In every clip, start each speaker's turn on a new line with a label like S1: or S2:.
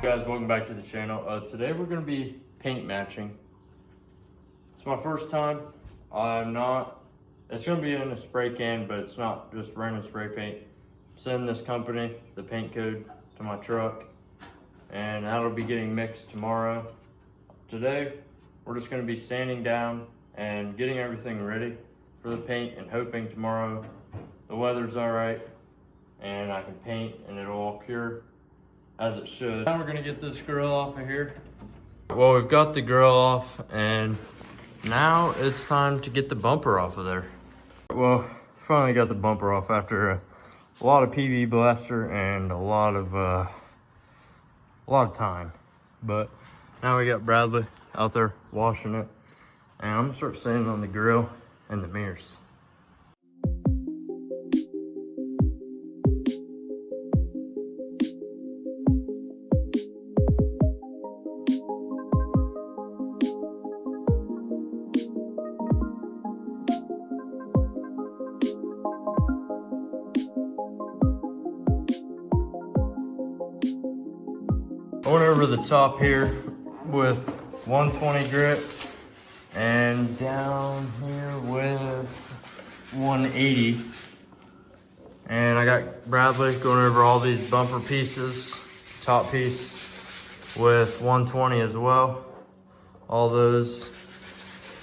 S1: Guys, welcome back to the channel. Today we're going to be paint matching. It's my first time. It's going to be in a spray can, but it's not just random spray paint. I'm sending this company the paint code to my truck, and that'll be getting mixed tomorrow. Today we're just going to be sanding down and getting everything ready for the paint, and hoping tomorrow the weather's all right and I can paint and it'll all cure as it should. Now we're gonna get this grill off of here. Well, we've got the grill off, and now it's time to get the bumper off of there. Well, finally got the bumper off after a lot of PV blaster and a lot of time. But now we got Bradley out there washing it, and I'm gonna start sanding on the grill and the mirrors. I went over the top here with 120 grit and down here with 180. And I got Bradley going over all these bumper pieces, top piece with 120 as well. All those.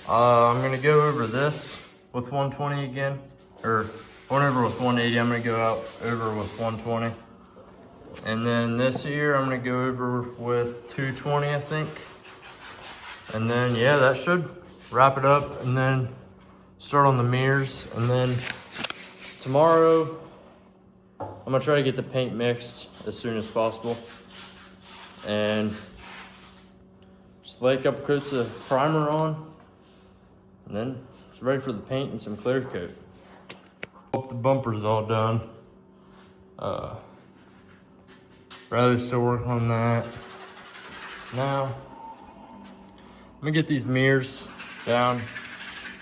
S1: I'm gonna go over this with 120 again, or went over with 180. I'm gonna go out over with 120. And then this here, I'm gonna go over with 220, I think. And then, yeah, that should wrap it up, and then start on the mirrors. And then tomorrow, I'm gonna try to get the paint mixed as soon as possible. And just lay a couple coats of primer on, and then it's ready for the paint and some clear coat. Hope the bumper's all done. Bradley's still working on that. Now, I'm gonna get these mirrors down,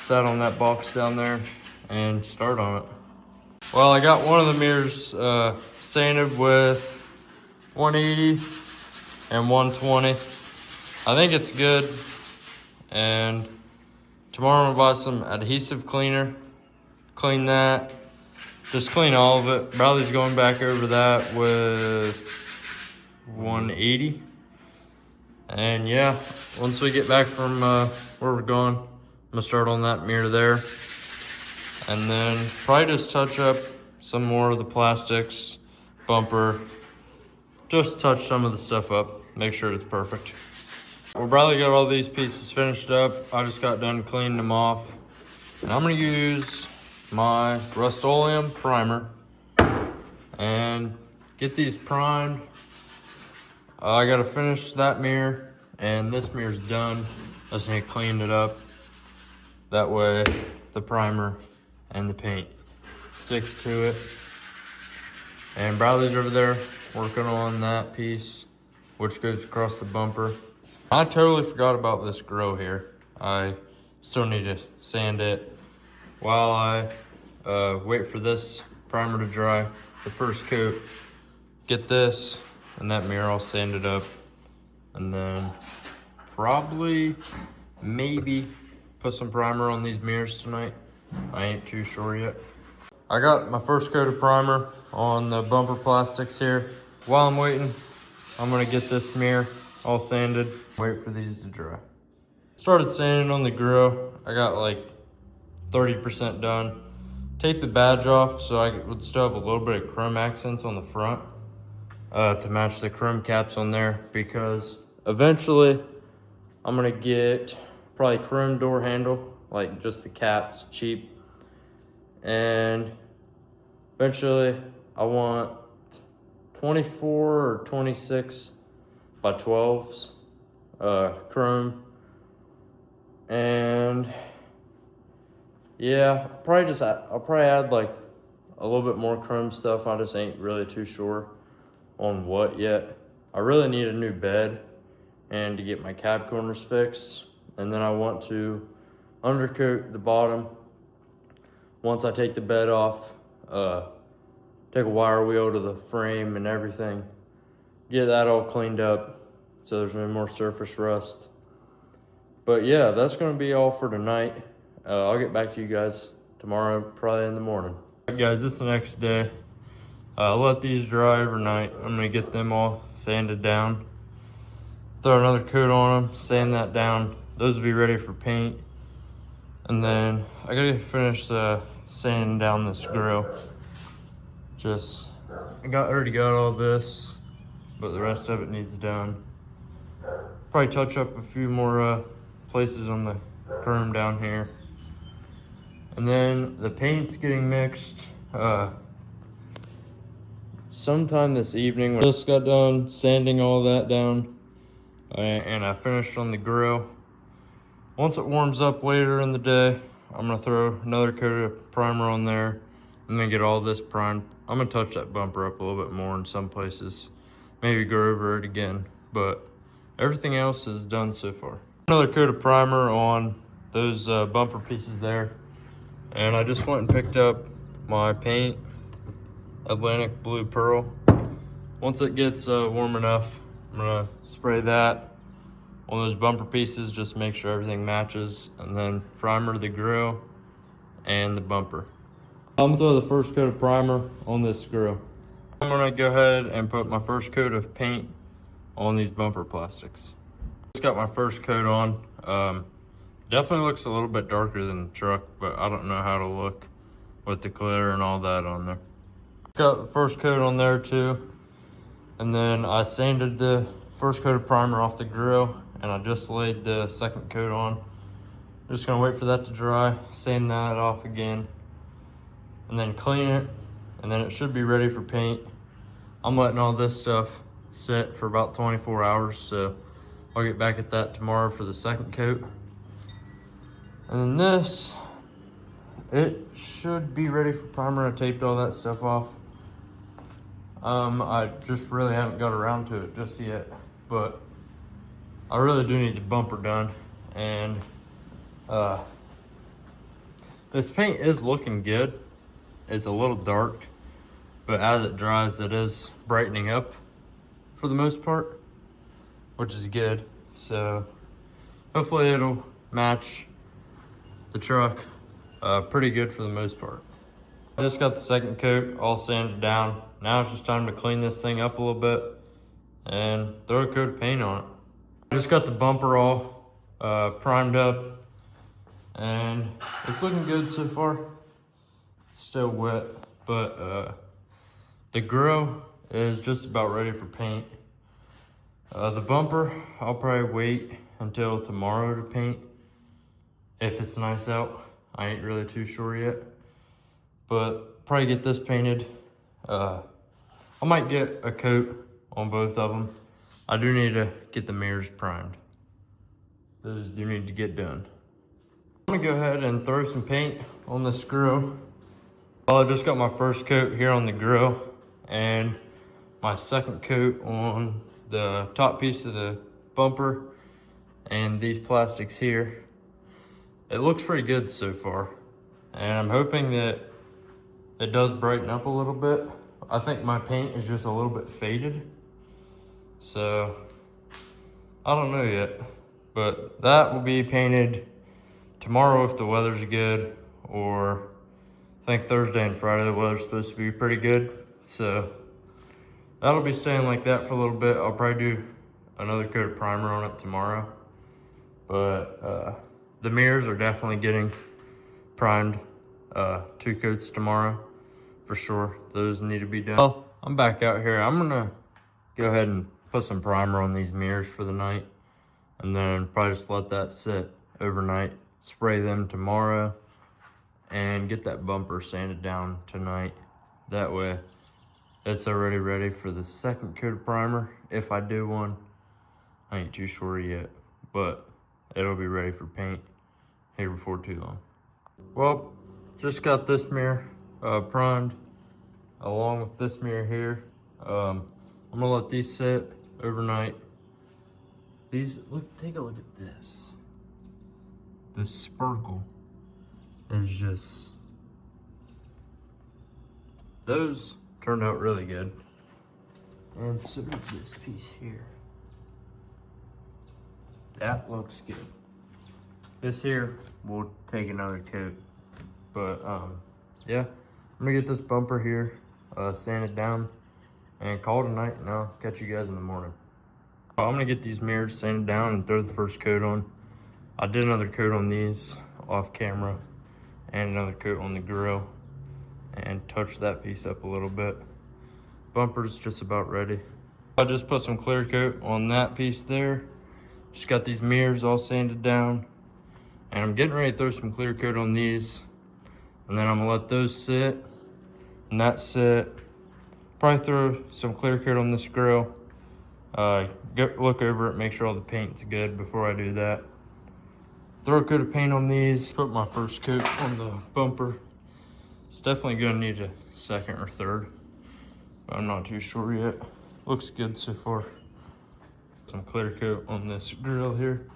S1: set on that box down there, and start on it. Well, I got one of the mirrors sanded with 180 and 120. I think it's good. And tomorrow I'm gonna buy some adhesive cleaner, clean that, just clean all of it. Bradley's going back over that with 180. And yeah, once we get back from where we're going, I'm gonna start on that mirror there, and then probably just touch up some more of the plastics, bumper, just touch some of the stuff up, make sure it's perfect. Well, Bradley got all these pieces finished up. I just got done cleaning them off, and I'm gonna use my Rust-Oleum primer and get these primed. I gotta finish that mirror, and this mirror's done. I just need to clean it up. That way the primer and the paint sticks to it. And Bradley's over there working on that piece, which goes across the bumper. I totally forgot about this grill here. I still need to sand it while I wait for this primer to dry, the first coat. Get this and that mirror all sanded up, and then maybe put some primer on these mirrors tonight. I ain't too sure yet. I got my first coat of primer on the bumper plastics here. While I'm waiting, I'm gonna get this mirror all sanded, wait for these to dry. Started sanding on the grill. I got like 30% done. Take the badge off so I would still have a little bit of chrome accents on the front to match the chrome caps on there, because eventually I'm gonna get probably chrome door handle, like just the caps, cheap. And eventually I want 24 or 26 by 12s chrome. And yeah, I'll probably add like a little bit more chrome stuff. I just ain't really too sure on what yet. I really need a new bed and to get my cab corners fixed. And then I want to undercoat the bottom once I take the bed off, take a wire wheel to the frame and everything, get that all cleaned up so there's no more surface rust. But yeah, that's gonna be all for tonight. I'll get back to you guys tomorrow, probably in the morning. All right, guys, this is the next day. I'll let these dry overnight. I'm gonna get them all sanded down. Throw another coat on them, sand that down. Those will be ready for paint. And then I gotta finish sanding down this grill. Already got all this, but the rest of it needs done. Probably touch up a few more places on the chrome down here. And then the paint's getting mixed sometime this evening. Just got done sanding all that down, and I finished on the grill. Once it warms up later in the day, I'm gonna throw another coat of primer on there and then get all this primed. I'm gonna touch that bumper up a little bit more in some places, maybe go over it again, but everything else is done so far. Another coat of primer on those bumper pieces there. And I just went and picked up my paint, Atlantic Blue Pearl. Once it gets warm enough, I'm gonna spray that on those bumper pieces, just make sure everything matches, and then primer the grill and the bumper. I'm gonna throw the first coat of primer on this grill. I'm gonna go ahead and put my first coat of paint on these bumper plastics. Just got my first coat on. Definitely looks a little bit darker than the truck, but I don't know how to look with the glitter and all that on there. Got the first coat on there too. And then I sanded the first coat of primer off the grill, and I just laid the second coat on. Just gonna wait for that to dry, sand that off again, and then clean it, and then it should be ready for paint. I'm letting all this stuff sit for about 24 hours, so I'll get back at that tomorrow for the second coat. And then this, it should be ready for primer. I taped all that stuff off. I just really haven't got around to it just yet, but I really do need the bumper done. And this paint is looking good. It's a little dark, but as it dries, it is brightening up for the most part, which is good. So hopefully it'll match the truck pretty good for the most part. I just got the second coat all sanded down. Now it's just time to clean this thing up a little bit and throw a coat of paint on it. I just got the bumper all primed up, and it's looking good so far. It's still wet, but the grill is just about ready for paint. The bumper, I'll probably wait until tomorrow to paint if it's nice out. I ain't really too sure yet, but probably get this painted. I might get a coat on both of them. I do need to get the mirrors primed. Those do need to get done. I'm gonna go ahead and throw some paint on this grill. Well, I just got my first coat here on the grill and my second coat on the top piece of the bumper and these plastics here. It looks pretty good so far, and I'm hoping that it does brighten up a little bit. I think my paint is just a little bit faded, so I don't know yet, but that will be painted tomorrow if the weather's good, or I think Thursday and Friday the weather's supposed to be pretty good, so that'll be staying like that for a little bit. I'll probably do another coat of primer on it tomorrow, but the mirrors are definitely getting primed. 2 coats tomorrow for sure. Those need to be done. Well, I'm back out here. I'm gonna go ahead and put some primer on these mirrors for the night, and then probably just let that sit overnight, spray them tomorrow, and get that bumper sanded down tonight. That way it's already ready for the second coat of primer. If I do one, I ain't too sure yet, but it'll be ready for paint here before too long. Well, just got this mirror primed along with this mirror here. I'm gonna let these sit overnight. These, take a look at this. The sparkle is just, those turned out really good. And so did this piece here. That looks good. This here, we'll take another coat. But yeah, I'm gonna get this bumper here, sanded down, and call it a night, and I'll catch you guys in the morning. I'm gonna get these mirrors sanded down and throw the first coat on. I did another coat on these off camera, and another coat on the grill, and touch that piece up a little bit. Bumper's just about ready. I just put some clear coat on that piece there. Just got these mirrors all sanded down, and I'm getting ready to throw some clear coat on these, and then I'm gonna let those sit and that sit. Probably throw some clear coat on this grill. Look over it, make sure all the paint's good before I do that. Throw a coat of paint on these. Put my first coat on the bumper. It's definitely gonna need a second or third, but I'm not too sure yet. Looks good so far. Some clear coat on this grill here.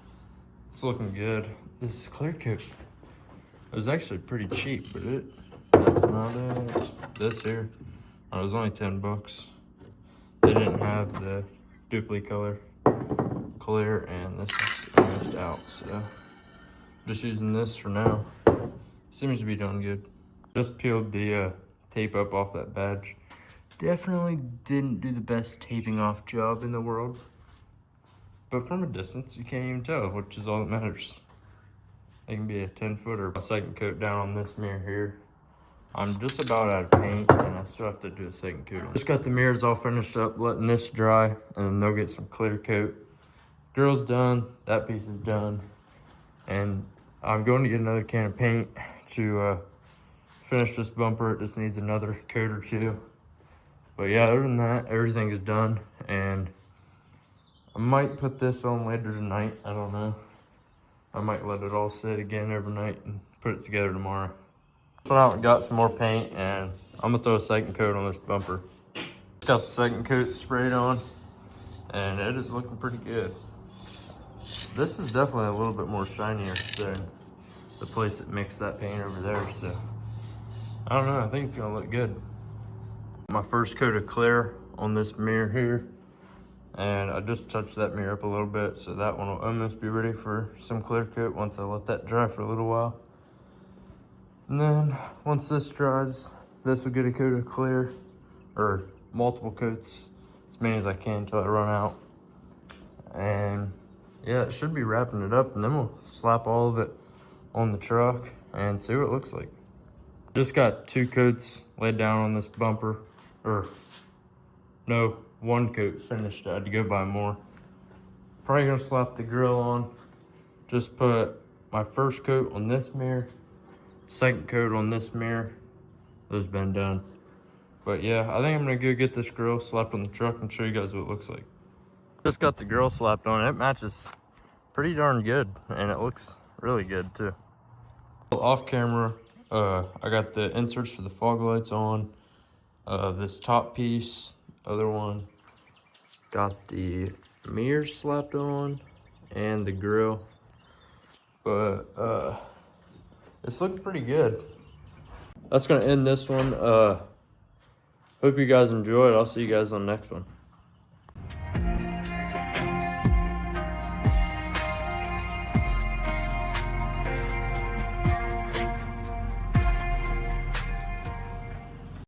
S1: It's looking good. This clear coat, it was actually pretty cheap, but that's not it. This here, it was only 10 bucks. They didn't have the duplicate color clear, and this is almost out, so just using this for now. Seems to be doing good. Just peeled the tape up off that badge. Definitely didn't do the best taping off job in the world, but from a distance you can't even tell, which is all that matters. It can be a 10-footer. A second coat down on this mirror here. I'm just about out of paint, and I still have to do a second coat on. Just got the mirrors all finished up, letting this dry, and then they'll get some clear coat. Grill's done, that piece is done, and I'm going to get another can of paint to finish this bumper. It just needs another coat or two. But yeah, other than that, everything is done, and I might put this on later tonight. I don't know. I might let it all sit again overnight and put it together tomorrow. Went out and got some more paint, and I'm gonna throw a second coat on this bumper. Got the second coat sprayed on, and it is looking pretty good. This is definitely a little bit more shinier than the place that mixed that paint over there, so I don't know, I think it's gonna look good. My first coat of clear on this mirror here, and I just touched that mirror up a little bit, so that one will almost be ready for some clear coat once I let that dry for a little while. And then once this dries, this will get a coat of clear, or multiple coats, as many as I can until I run out. And yeah, it should be wrapping it up, and then we'll slap all of it on the truck and see what it looks like. Just got 2 coats laid down on this bumper, or no, 1 coat finished. I had to go buy more. Probably gonna slap the grill on. Just put my first coat on this mirror, second coat on this mirror. Those been done. But yeah, I think I'm gonna go get this grill slapped on the truck and show you guys what it looks like. Just got the grill slapped on. It matches pretty darn good, and it looks really good too. Off camera, I got the inserts for the fog lights on. This top piece, other one, got the mirrors slapped on, and the grill. But it's looking pretty good. That's gonna end this one. Hope you guys enjoyed. I'll see you guys on the next one.